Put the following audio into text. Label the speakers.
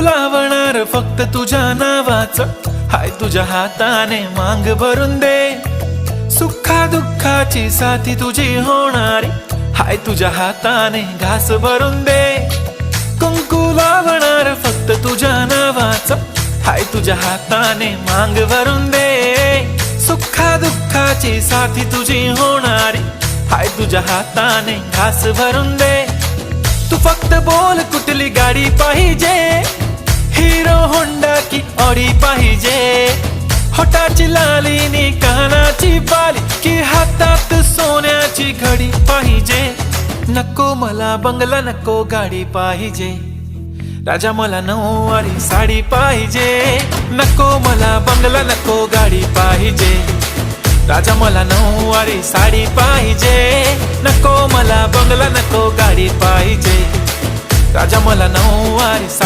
Speaker 1: लावणार फक्त तुझ्या नावाचं, हाय तुझ्या हाताने मांग भरून दे। सुखा दुःखाची साथी तुझी होणारी, हाय तुझ्या हाताने घास भरून दे। कुंकू लावणार फक्त तुझ्या नावाचं, हाय तुझ्या हाताने मांग भरून दे। सुखा दुःखाची साथी तुझी होणारी, हाय तुझ्या हाताने घास भरून दे। तू फक्त बोल कुठली गाडी पाहिजे, हिरो होंडा की ऑडी पाहिजे। होटाची लाली नी कानाची बाली, की हातात सोन्याची घडी पाहिजे। नको मला बंगला, नको गाडी पाहिजे, राजा मला नऊवारी साडी पाहिजे। नको मला बंगला, नको गाडी पाहिजे, राजा मला नऊवारी साडी पाहिजे। नको मला बंगला, नको गाडी पाहिजे, राजा मला नऊवारी साडी